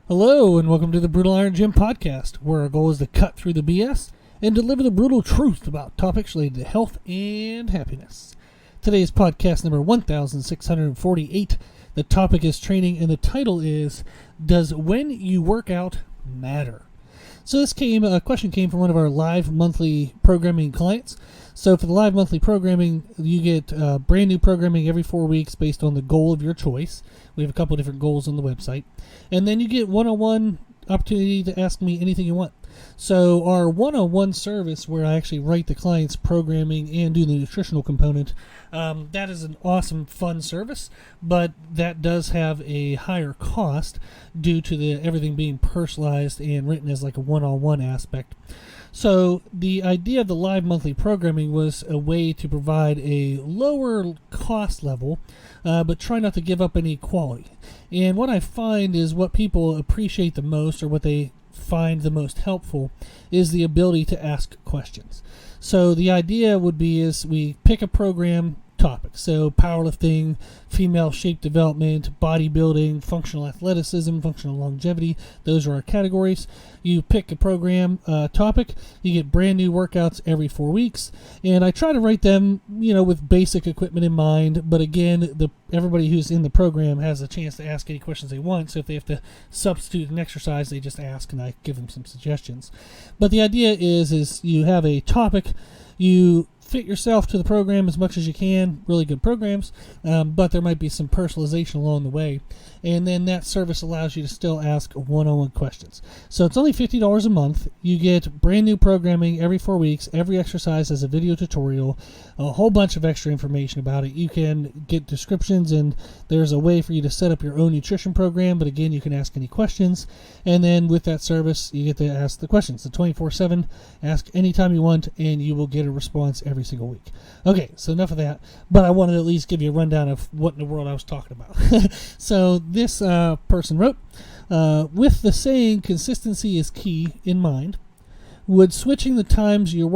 Hello, and welcome to the Brutal Iron Gym podcast, where our goal is to cut through the BS and deliver the brutal truth about topics related to health and happiness. Today is podcast number 1648. The topic is training, and the title is, Does When You Work Out Matter? So this question came from one of our live monthly programming clients. So for the live monthly programming, you get brand new programming every 4 weeks based on the goal of your choice. We have a couple different goals on the website. And then you get one-on-one opportunity to ask me anything you want. So our one-on-one service, where I actually write the client's programming and do the nutritional component, that is an awesome, fun service, but that does have a higher cost due to everything being personalized and written as like a one-on-one aspect. So the idea of the live monthly programming was a way to provide a lower cost level, but try not to give up any quality. And what I find is what people appreciate the most, or what they find the most helpful, is the ability to ask questions. So the idea would be is we pick a program topic. So powerlifting, female shape development, bodybuilding, functional athleticism, functional longevity. Those are our categories. You pick a program topic. You get brand new workouts every 4 weeks. And I try to write them, with basic equipment in mind. But again, everybody who's in the program has a chance to ask any questions they want. So if they have to substitute an exercise, they just ask and I give them some suggestions. But the idea is you have a topic. You fit yourself to the program as much as you can, really good programs, but there might be some personalization along the way, and then that service allows you to still ask one-on-one questions. So it's only $50 a month. You get brand new programming every 4 weeks. Every exercise has a video tutorial, a whole bunch of extra information about it. You can get descriptions, and there's a way for you to set up your own nutrition program, but again, you can ask any questions, and then with that service, you get to ask the questions. So 24/7, ask anytime you want, and you will get a response every single week. Okay, so enough of that, but I wanted to at least give you a rundown of what in the world I was talking about. So this person wrote, with the saying consistency is key in mind, would switching the times of your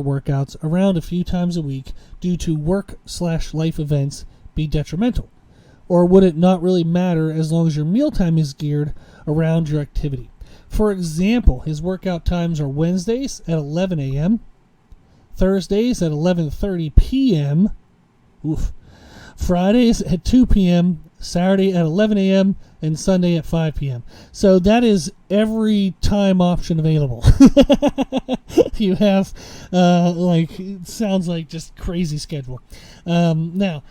workouts around a few times a week due to work/life events be detrimental? Or would it not really matter as long as your mealtime is geared around your activity? For example, his workout times are Wednesdays at 11 a.m., Thursdays at 11:30 p.m., Fridays at 2 p.m., Saturday at 11 a.m., and Sunday at 5 p.m. So that is every time option available. You have, it sounds like just crazy schedule. Now,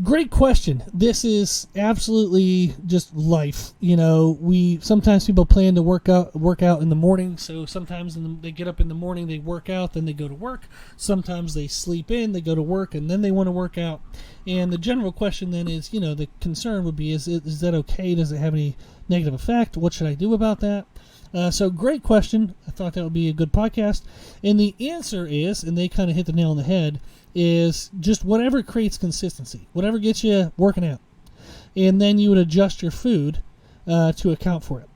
great question. This is absolutely just life. Sometimes people plan to work out in the morning. So sometimes they get up in the morning, they work out, then they go to work. Sometimes they sleep in, they go to work, and then they want to work out. And the general question then is, the concern would be, is that okay? Does it have any negative effect? What should I do about that? So great question. I thought that would be a good podcast. And the answer is, and they kind of hit the nail on the head, is just whatever creates consistency, whatever gets you working out. And then you would adjust your food to account for it.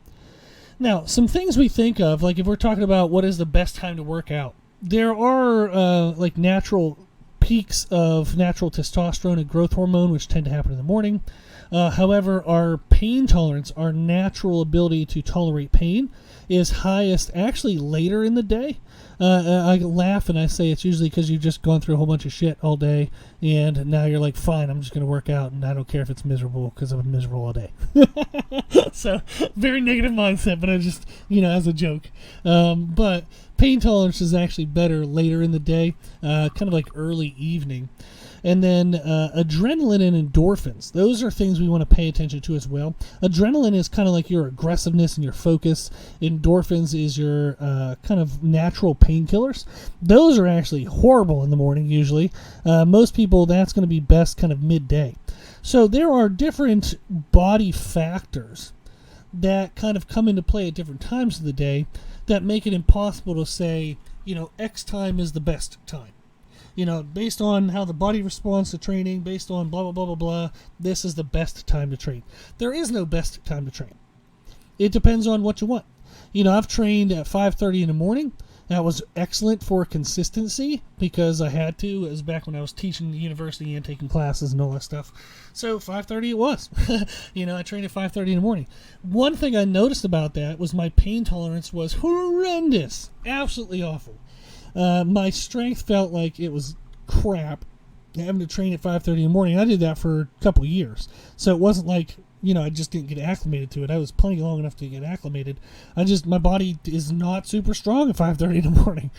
Now, some things we think of, like if we're talking about what is the best time to work out, there are natural peaks of natural testosterone and growth hormone, which tend to happen in the morning. However, our pain tolerance, our natural ability to tolerate pain, is highest actually later in the day. I laugh and I say it's usually because you've just gone through a whole bunch of shit all day, and now you're like, fine, I'm just going to work out, and I don't care if it's miserable because I'm miserable all day. So, very negative mindset, but I just, as a joke. But pain tolerance is actually better later in the day, kind of like early evening. And then adrenaline and endorphins. Those are things we want to pay attention to as well. Adrenaline is kind of like your aggressiveness and your focus. Endorphins is your kind of natural painkillers. Those are actually horrible in the morning usually. Most people, that's going to be best kind of midday. So there are different body factors that kind of come into play at different times of the day that make it impossible to say, X time is the best time. Based on how the body responds to training, based on blah, blah, blah, blah, blah, this is the best time to train. There is no best time to train. It depends on what you want. I've trained at 5:30 in the morning, That was excellent for consistency because I had to. It was back when I was teaching the university and taking classes and all that stuff. So 5:30 it was. I trained at 5:30 in the morning. One thing I noticed about that was my pain tolerance was horrendous. Absolutely awful. My strength felt like it was crap. Having to train at 5:30 in the morning. I did that for a couple of years. So it wasn't like, I just didn't get acclimated to it. I was plenty long enough to get acclimated. My body is not super strong at 5:30 in the morning.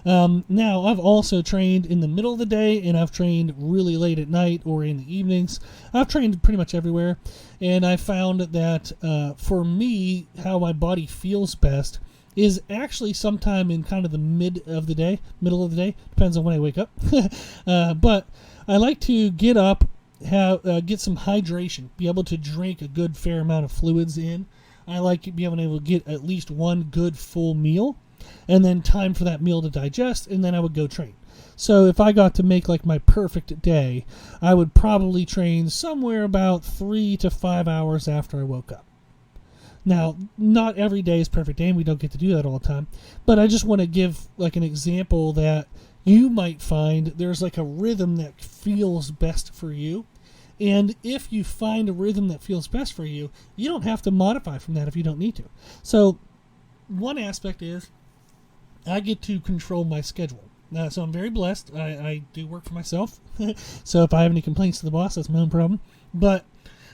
Now, I've also trained in the middle of the day, and I've trained really late at night or in the evenings. I've trained pretty much everywhere, and I found that for me, how my body feels best is actually sometime in kind of the middle of the day, depends on when I wake up. But I like to get up, get some hydration, be able to drink a good fair amount of fluids in. I like being able to get at least one good full meal, and then time for that meal to digest, and then I would go train. So if I got to make like my perfect day, I would probably train somewhere about 3 to 5 hours after I woke up. Now, not every day is perfect day, and we don't get to do that all the time, but I just want to give like an example that you might find there's like a rhythm that feels best for you. And if you find a rhythm that feels best for you, you don't have to modify from that if you don't need to. So one aspect is I get to control my schedule. So I'm very blessed. I do work for myself. So if I have any complaints to the boss, that's my own problem. But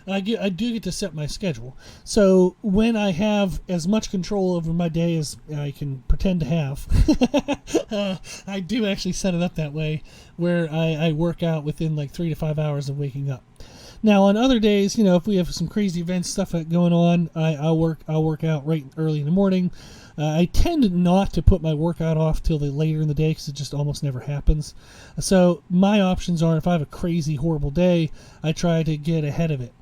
I do get to set my schedule. So when I have as much control over my day as I can pretend to have, I do actually set it up that way where I work out within like 3 to 5 hours of waking up. Now on other days, if we have some crazy events, stuff going on, I'll work out right early in the morning. I tend not to put my workout off till later in the day because it just almost never happens. So my options are, if I have a crazy, horrible day, I try to get ahead of it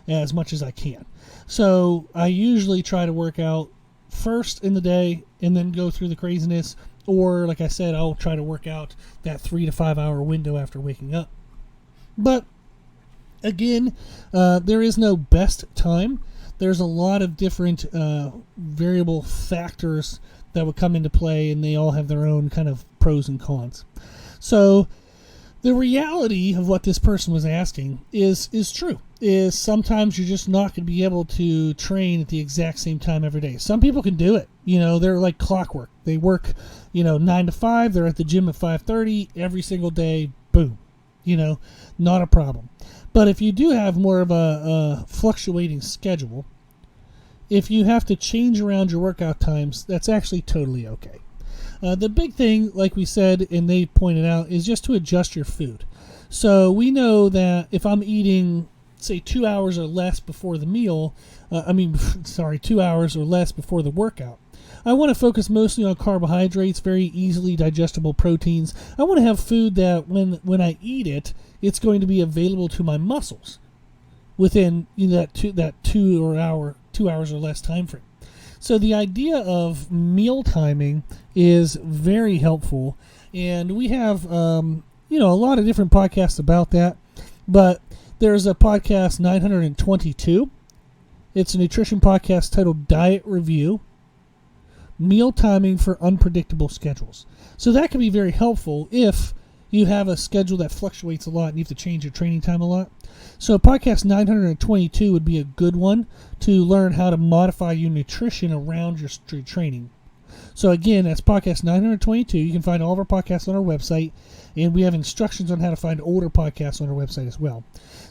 as much as I can. So I usually try to work out first in the day and then go through the craziness, or like I said, I'll try to work out that 3 to 5 hour window after waking up. But again, there is no best time. There's a lot of different variable factors that would come into play, and they all have their own kind of pros and cons. So the reality of what this person was asking is true. Is sometimes you're just not going to be able to train at the exact same time every day. Some people can do it. They're like clockwork. They work, 9 to 5. They're at the gym at 5:30 every single day. Boom. Not a problem. But if you do have more of a fluctuating schedule, if you have to change around your workout times, that's actually totally okay. The big thing, like we said, and they pointed out, is just to adjust your food. So we know that if I'm eating, say, 2 hours or less before the meal, 2 hours or less before the workout, I want to focus mostly on carbohydrates, very easily digestible proteins. I want to have food that when I eat it, it's going to be available to my muscles within that 2 hours or less time frame. So the idea of meal timing is very helpful, and we have a lot of different podcasts about that. But there's a podcast 922. It's a nutrition podcast titled Diet Review: Meal Timing for Unpredictable Schedules. So that can be very helpful if you have a schedule that fluctuates a lot and you have to change your training time a lot. So podcast 922 would be a good one to learn how to modify your nutrition around your training. So again, that's podcast 922. You can find all of our podcasts on our website, and we have instructions on how to find older podcasts on our website as well.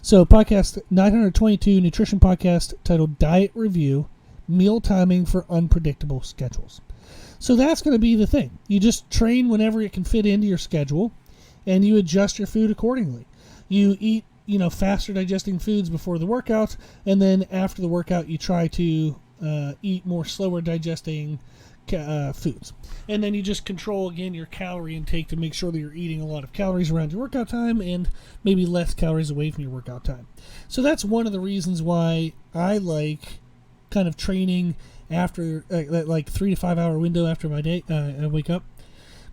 So podcast 922, nutrition podcast titled Diet Review: Meal Timing for Unpredictable Schedules. So that's going to be the thing. You just train whenever it can fit into your schedule, and you adjust your food accordingly. You eat, faster digesting foods before the workout, and then after the workout, you try to eat more slower digesting foods. And then you just control, again, your calorie intake to make sure that you're eating a lot of calories around your workout time and maybe less calories away from your workout time. So that's one of the reasons why I like kind of training after like 3 to 5 hour window after my day, I wake up.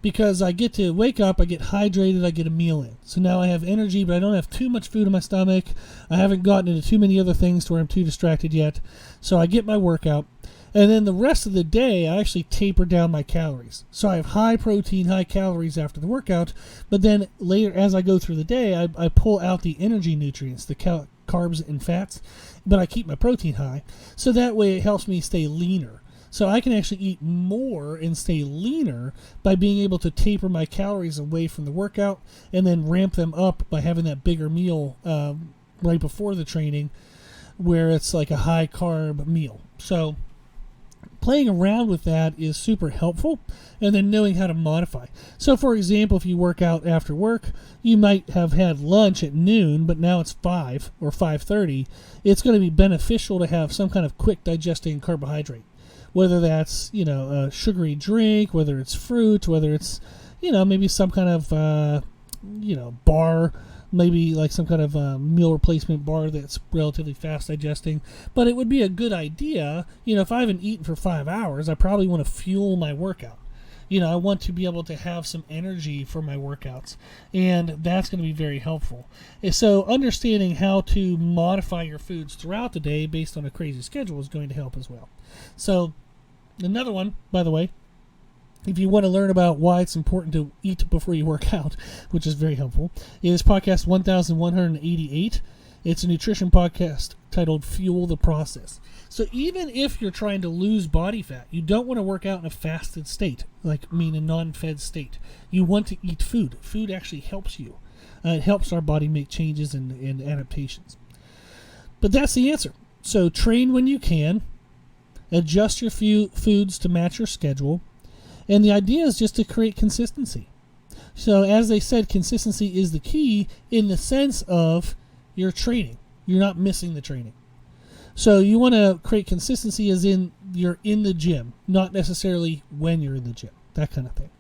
Because I get to wake up, I get hydrated, I get a meal in. So now I have energy, but I don't have too much food in my stomach. I haven't gotten into too many other things to where I'm too distracted yet. So I get my workout. And then the rest of the day, I actually taper down my calories. So I have high protein, high calories after the workout, but then later, as I go through the day, I pull out the energy nutrients, the carbs and fats, but I keep my protein high. So that way it helps me stay leaner. So I can actually eat more and stay leaner by being able to taper my calories away from the workout and then ramp them up by having that bigger meal right before the training, where it's like a high carb meal. So playing around with that is super helpful, and then knowing how to modify. So for example, if you work out after work, you might have had lunch at noon, but now it's 5 or 5:30. It's going to be beneficial to have some kind of quick digesting carbohydrate, whether that's, a sugary drink, whether it's fruit, whether it's, maybe some kind of, bar, maybe like some kind of meal replacement bar that's relatively fast digesting. But it would be a good idea, if I haven't eaten for 5 hours, I probably want to fuel my workout. I want to be able to have some energy for my workouts, and that's going to be very helpful. And so understanding how to modify your foods throughout the day based on a crazy schedule is going to help as well. So another one, by the way, if you want to learn about why it's important to eat before you work out, which is very helpful, is podcast 1188. It's a nutrition podcast titled Fuel the Process. So even if you're trying to lose body fat, you don't want to work out in a fasted state, a non-fed state. You want to eat food. Food actually helps you. It helps our body make changes and adaptations. But that's the answer. So train when you can. Adjust your foods to match your schedule. And the idea is just to create consistency. So as they said, consistency is the key in the sense of your training. You're not missing the training. So you want to create consistency as in you're in the gym, not necessarily when you're in the gym, that kind of thing.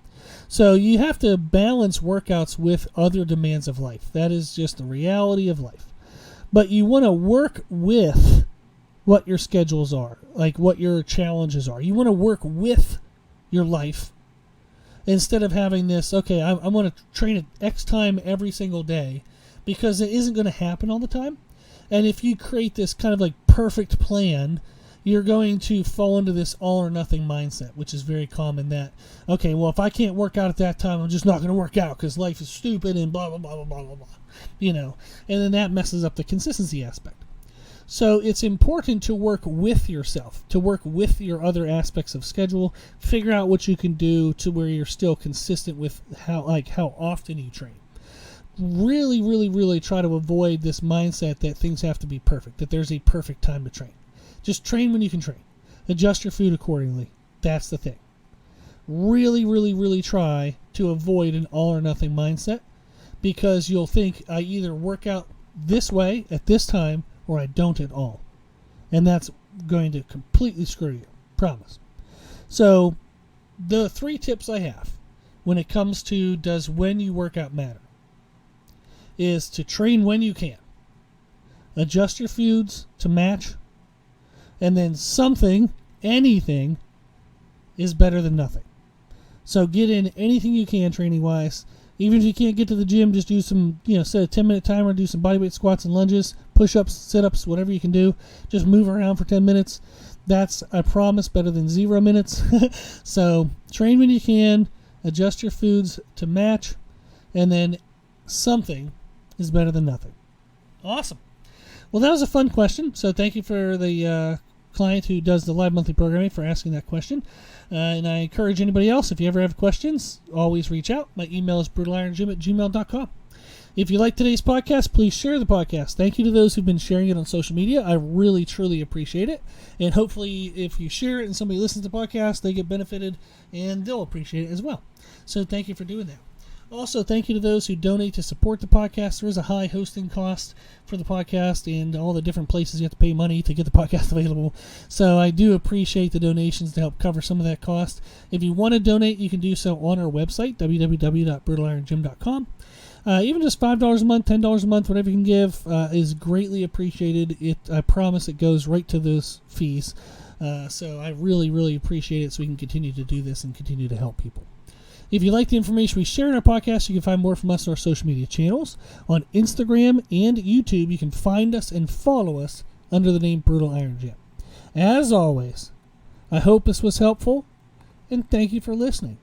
So you have to balance workouts with other demands of life. That is just the reality of life. But you want to work with what your schedules are, like what your challenges are. You want to work with your life instead of having this, okay, I want to train at X time every single day, because it isn't going to happen all the time. And if you create this kind of like perfect plan, you're going to fall into this all or nothing mindset, which is very common, that, okay, well, if I can't work out at that time, I'm just not going to work out because life is stupid and blah, blah, blah, blah, blah, blah, blah, and then that messes up the consistency aspect. So it's important to work with yourself, to work with your other aspects of schedule, figure out what you can do to where you're still consistent with how often you train. Really, really, really try to avoid this mindset that things have to be perfect, that there's a perfect time to train. Just train when you can train. Adjust your food accordingly. That's the thing. Really, really, really try to avoid an all or nothing mindset, because you'll think, I either work out this way at this time or I don't at all. And that's going to completely screw you. Promise. So the 3 tips I have when it comes to does when you work out matter is to train when you can. Adjust your foods to match. And then anything is better than nothing. So get in anything you can training wise. Even if you can't get to the gym, just do some, set a 10-minute timer, do some bodyweight squats and lunges, push-ups, sit-ups, whatever you can do. Just move around for 10 minutes. That's, I promise, better than 0 minutes. So train when you can, adjust your foods to match, and then something is better than nothing. Awesome. Well, that was a fun question. So thank you for the client who does the live monthly programming for asking that question. And I encourage anybody else, if you ever have questions, always reach out. My email is brutalirongym@gmail.com. If you like today's podcast, please share the podcast. Thank you to those who've been sharing it on social media. I really, truly appreciate it. And hopefully, if you share it and somebody listens to the podcast, they get benefited and they'll appreciate it as well. So thank you for doing that. Also, thank you to those who donate to support the podcast. There is a high hosting cost for the podcast and all the different places you have to pay money to get the podcast available. So I do appreciate the donations to help cover some of that cost. If you want to donate, you can do so on our website, www.brutalirongym.com. Even just $5 a month, $10 a month, whatever you can give is greatly appreciated. I promise it goes right to those fees. So I really, really appreciate it, so we can continue to do this and continue to help people. If you like the information we share in our podcast, you can find more from us on our social media channels. On Instagram and YouTube, you can find us and follow us under the name Brutal Iron Gym. As always, I hope this was helpful, and thank you for listening.